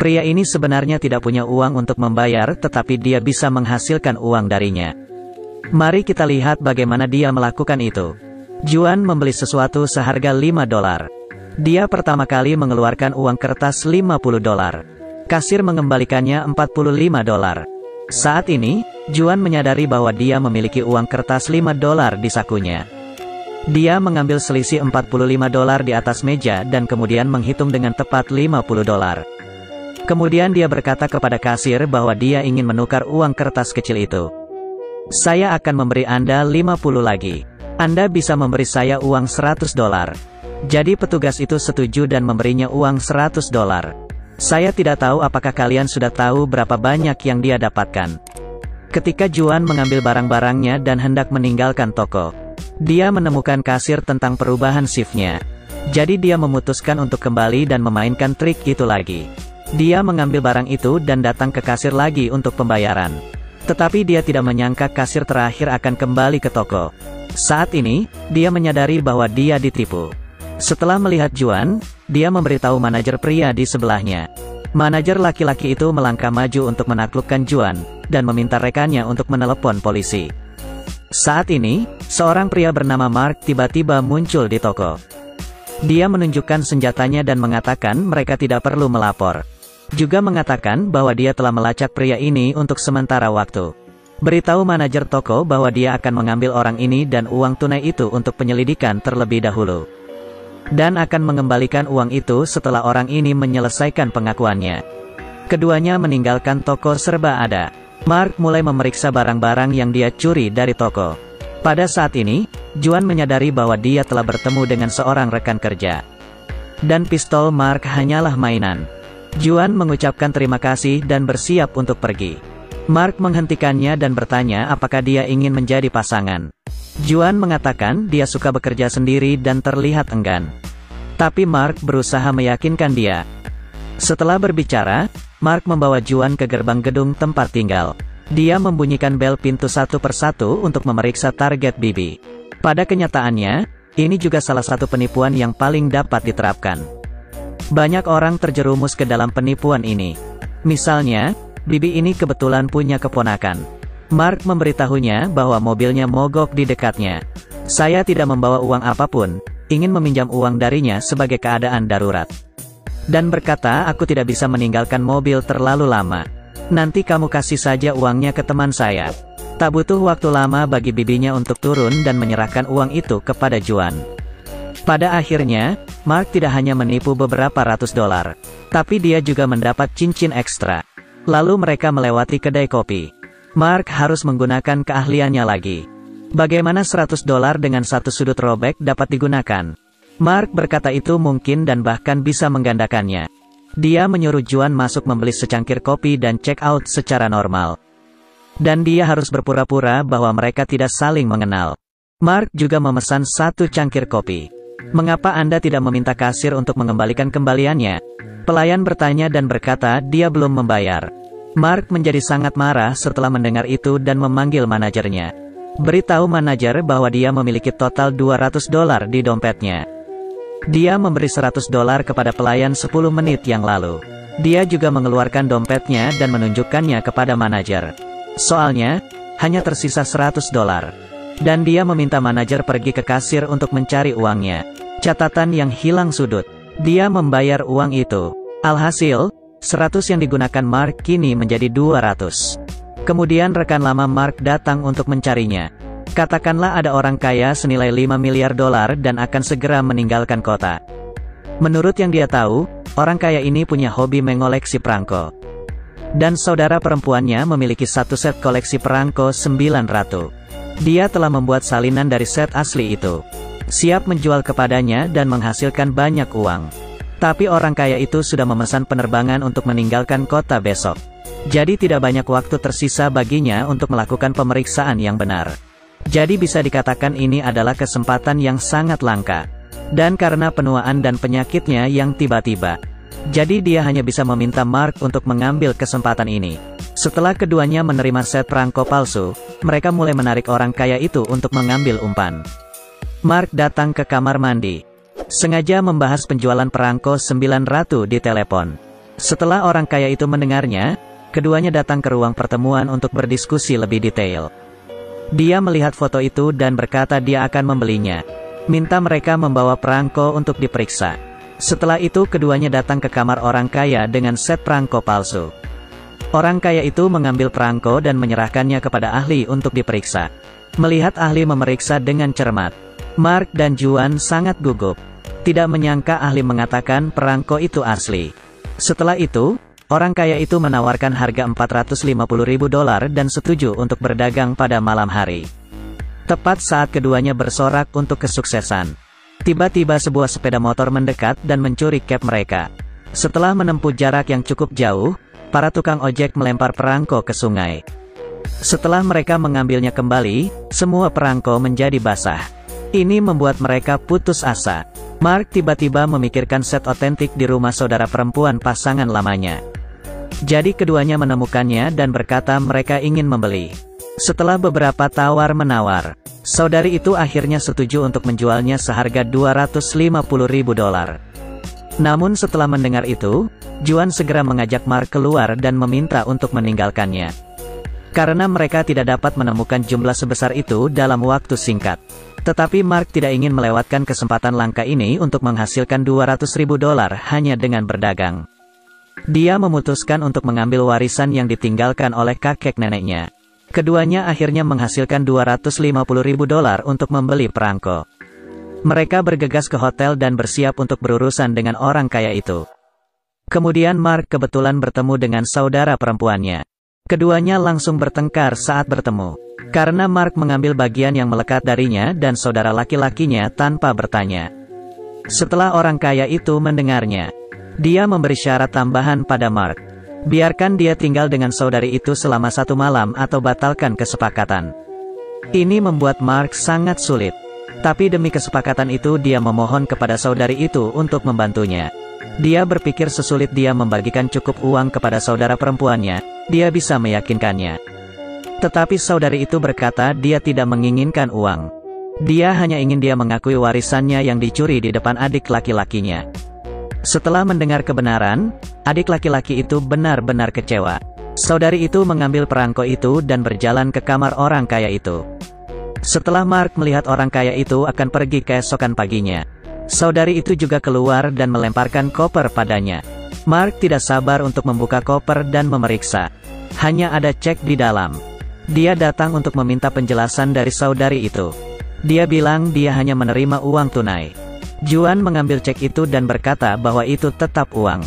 Pria ini sebenarnya tidak punya uang untuk membayar, tetapi dia bisa menghasilkan uang darinya. Mari kita lihat bagaimana dia melakukan itu. Juan membeli sesuatu seharga $5. Dia pertama kali mengeluarkan uang kertas $50. Kasir mengembalikannya $45. Saat ini, Juan menyadari bahwa dia memiliki uang kertas $5 di sakunya. Dia mengambil selisih $45 di atas meja dan kemudian menghitung dengan tepat $50. Kemudian dia berkata kepada kasir bahwa dia ingin menukar uang kertas kecil itu. Saya akan memberi Anda 50 lagi. Anda bisa memberi saya uang $100. Jadi petugas itu setuju dan memberinya uang $100. Saya tidak tahu apakah kalian sudah tahu berapa banyak yang dia dapatkan. Ketika Juan mengambil barang-barangnya dan hendak meninggalkan toko, dia menemukan kasir tentang perubahan shiftnya. Jadi dia memutuskan untuk kembali dan memainkan trik itu lagi. Dia mengambil barang itu dan datang ke kasir lagi untuk pembayaran. Tetapi dia tidak menyangka kasir terakhir akan kembali ke toko. Saat ini, dia menyadari bahwa dia ditipu. Setelah melihat Juan, dia memberitahu manajer pria di sebelahnya. Manajer laki-laki itu melangkah maju untuk menaklukkan Juan, dan meminta rekannya untuk menelepon polisi. Saat ini, seorang pria bernama Mark tiba-tiba muncul di toko. Dia menunjukkan senjatanya dan mengatakan mereka tidak perlu melapor. Juga mengatakan bahwa dia telah melacak pria ini untuk sementara waktu. Beritahu manajer toko bahwa dia akan mengambil orang ini dan uang tunai itu untuk penyelidikan terlebih dahulu. Dan akan mengembalikan uang itu setelah orang ini menyelesaikan pengakuannya. Keduanya meninggalkan toko serba ada. Mark mulai memeriksa barang-barang yang dia curi dari toko. Pada saat ini, Juan menyadari bahwa dia telah bertemu dengan seorang rekan kerja. Dan pistol Mark hanyalah mainan. Juan mengucapkan terima kasih dan bersiap untuk pergi. Mark menghentikannya dan bertanya apakah dia ingin menjadi pasangan. Juan mengatakan dia suka bekerja sendiri dan terlihat enggan. Tapi Mark berusaha meyakinkan dia. Setelah berbicara, Mark membawa Juan ke gerbang gedung tempat tinggal. Dia membunyikan bel pintu satu persatu untuk memeriksa target Bibi. Pada kenyataannya, ini juga salah satu penipuan yang paling dapat diterapkan. Banyak orang terjerumus ke dalam penipuan ini. Misalnya, Bibi ini kebetulan punya keponakan. Mark memberitahunya bahwa mobilnya mogok di dekatnya. Saya tidak membawa uang apapun, ingin meminjam uang darinya sebagai keadaan darurat. Dan berkata aku tidak bisa meninggalkan mobil terlalu lama. Nanti kamu kasih saja uangnya ke teman saya. Tak butuh waktu lama bagi bibinya untuk turun dan menyerahkan uang itu kepada Juan. Pada akhirnya, Mark tidak hanya menipu beberapa ratus dolar, tapi dia juga mendapat cincin ekstra. Lalu mereka melewati kedai kopi. Mark harus menggunakan keahliannya lagi. Bagaimana $100 dengan satu sudut robek dapat digunakan? Mark berkata itu mungkin dan bahkan bisa menggandakannya. Dia menyuruh Juan masuk membeli secangkir kopi dan check out secara normal. Dan dia harus berpura-pura bahwa mereka tidak saling mengenal. Mark juga memesan satu cangkir kopi. Mengapa Anda tidak meminta kasir untuk mengembalikan kembaliannya? Pelayan bertanya dan berkata dia belum membayar. Mark menjadi sangat marah setelah mendengar itu dan memanggil manajernya. Beritahu manajer bahwa dia memiliki total $200 di dompetnya. Dia memberi $100 kepada pelayan 10 menit yang lalu. Dia juga mengeluarkan dompetnya dan menunjukkannya kepada manajer. Soalnya, hanya tersisa $100. Dan dia meminta manajer pergi ke kasir untuk mencari uangnya. Catatan yang hilang sudut. Dia membayar uang itu. Alhasil, 100 yang digunakan Mark kini menjadi 200. Kemudian rekan lama Mark datang untuk mencarinya. Katakanlah ada orang kaya senilai $5 miliar dan akan segera meninggalkan kota. Menurut yang dia tahu, orang kaya ini punya hobi mengoleksi perangko. Dan saudara perempuannya memiliki satu set koleksi perangko 9 ratu. Dia telah membuat salinan dari set asli itu. Siap menjual kepadanya dan menghasilkan banyak uang. Tapi orang kaya itu sudah memesan penerbangan untuk meninggalkan kota besok. Jadi tidak banyak waktu tersisa baginya untuk melakukan pemeriksaan yang benar. Jadi bisa dikatakan ini adalah kesempatan yang sangat langka. Dan karena penuaan dan penyakitnya yang tiba-tiba. Jadi dia hanya bisa meminta Mark untuk mengambil kesempatan ini. Setelah keduanya menerima set perangko palsu, mereka mulai menarik orang kaya itu untuk mengambil umpan. Mark datang ke kamar mandi. Sengaja membahas penjualan perangko 9 ratu di telepon. Setelah orang kaya itu mendengarnya, keduanya datang ke ruang pertemuan untuk berdiskusi lebih detail. Dia melihat foto itu dan berkata dia akan membelinya. Minta mereka membawa perangko untuk diperiksa. Setelah itu keduanya datang ke kamar orang kaya dengan set perangko palsu. Orang kaya itu mengambil perangko dan menyerahkannya kepada ahli untuk diperiksa. Melihat ahli memeriksa dengan cermat, Mark dan Juan sangat gugup. Tidak menyangka ahli mengatakan perangko itu asli. Setelah itu, orang kaya itu menawarkan harga $450.000 dan setuju untuk berdagang pada malam hari. Tepat saat keduanya bersorak untuk kesuksesan, tiba-tiba sebuah sepeda motor mendekat dan mencuri cab mereka. Setelah menempuh jarak yang cukup jauh, para tukang ojek melempar perangko ke sungai. Setelah mereka mengambilnya kembali, semua perangko menjadi basah. Ini membuat mereka putus asa. Mark tiba-tiba memikirkan set otentik di rumah saudara perempuan pasangan lamanya. Jadi keduanya menemukannya dan berkata mereka ingin membeli. Setelah beberapa tawar-menawar, saudari itu akhirnya setuju untuk menjualnya seharga $250.000. Namun setelah mendengar itu, Juan segera mengajak Mark keluar dan meminta untuk meninggalkannya. Karena mereka tidak dapat menemukan jumlah sebesar itu dalam waktu singkat. Tetapi Mark tidak ingin melewatkan kesempatan langka ini untuk menghasilkan $200.000 hanya dengan berdagang. Dia memutuskan untuk mengambil warisan yang ditinggalkan oleh kakek neneknya. Keduanya akhirnya menghasilkan $250.000 untuk membeli perangko. Mereka bergegas ke hotel dan bersiap untuk berurusan dengan orang kaya itu. Kemudian Mark kebetulan bertemu dengan saudara perempuannya. Keduanya langsung bertengkar saat bertemu. Karena Mark mengambil bagian yang melekat darinya dan saudara laki-lakinya tanpa bertanya. Setelah orang kaya itu mendengarnya, dia memberi syarat tambahan pada Mark. Biarkan dia tinggal dengan saudari itu selama 1 malam atau batalkan kesepakatan. Ini membuat Mark sangat sulit. Tapi demi kesepakatan itu dia memohon kepada saudari itu untuk membantunya. Dia berpikir sesulit dia membagikan cukup uang kepada saudara perempuannya, dia bisa meyakinkannya. Tetapi saudari itu berkata dia tidak menginginkan uang. Dia hanya ingin dia mengakui warisannya yang dicuri di depan adik laki-lakinya. Setelah mendengar kebenaran, adik laki-laki itu benar-benar kecewa. Saudari itu mengambil perangko itu dan berjalan ke kamar orang kaya itu. Setelah Mark melihat orang kaya itu akan pergi keesokan paginya, saudari itu juga keluar dan melemparkan koper padanya. Mark tidak sabar untuk membuka koper dan memeriksa. Hanya ada cek di dalam. Dia datang untuk meminta penjelasan dari saudari itu. Dia bilang dia hanya menerima uang tunai. Juan mengambil cek itu dan berkata bahwa itu tetap uang.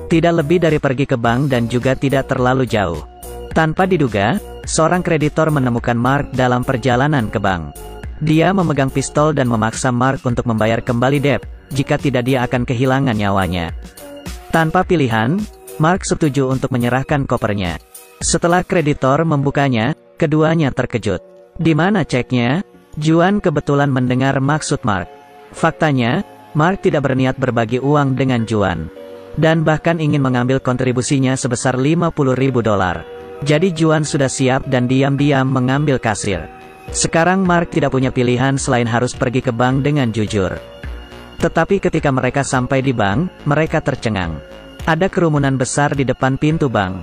Tidak lebih dari pergi ke bank dan juga tidak terlalu jauh. Tanpa diduga, seorang kreditor menemukan Mark dalam perjalanan ke bank. Dia memegang pistol dan memaksa Mark untuk membayar kembali debt, jika tidak dia akan kehilangan nyawanya. Tanpa pilihan, Mark setuju untuk menyerahkan kopernya. Setelah kreditor membukanya, keduanya terkejut. Di mana ceknya? Juan kebetulan mendengar maksud Mark. Faktanya, Mark tidak berniat berbagi uang dengan Juan. Dan bahkan ingin mengambil kontribusinya sebesar $50.000. Jadi Juan sudah siap dan diam-diam mengambil kasir. Sekarang Mark tidak punya pilihan selain harus pergi ke bank dengan jujur. Tetapi ketika mereka sampai di bank, mereka tercengang. Ada kerumunan besar di depan pintu bank.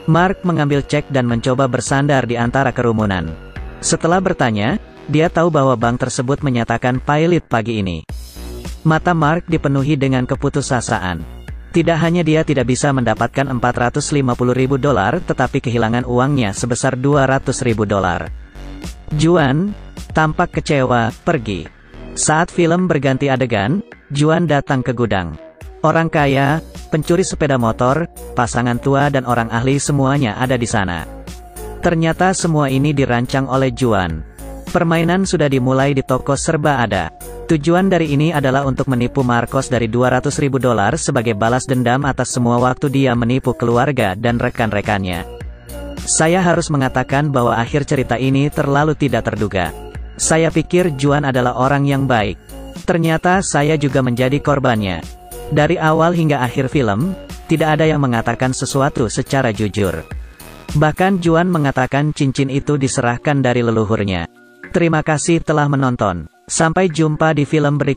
Mark mengambil cek dan mencoba bersandar di antara kerumunan. Setelah bertanya, dia tahu bahwa bank tersebut menyatakan pilot pagi ini. Mata Mark dipenuhi dengan keputusasaan. Tidak hanya dia tidak bisa mendapatkan $450.000, tetapi kehilangan uangnya sebesar $200.000. Juan tampak kecewa, pergi. Saat film berganti adegan, Juan datang ke gudang. Orang kaya, pencuri sepeda motor, pasangan tua dan orang ahli semuanya ada di sana. Ternyata semua ini dirancang oleh Juan. Permainan sudah dimulai di toko serba ada. Tujuan dari ini adalah untuk menipu Marcos dari $200.000 sebagai balas dendam atas semua waktu dia menipu keluarga dan rekan-rekannya. Saya harus mengatakan bahwa akhir cerita ini terlalu tidak terduga. Saya pikir Juan adalah orang yang baik. Ternyata saya juga menjadi korbannya. Dari awal hingga akhir film, tidak ada yang mengatakan sesuatu secara jujur. Bahkan Juan mengatakan cincin itu diserahkan dari leluhurnya. Terima kasih telah menonton. Sampai jumpa di film berikutnya.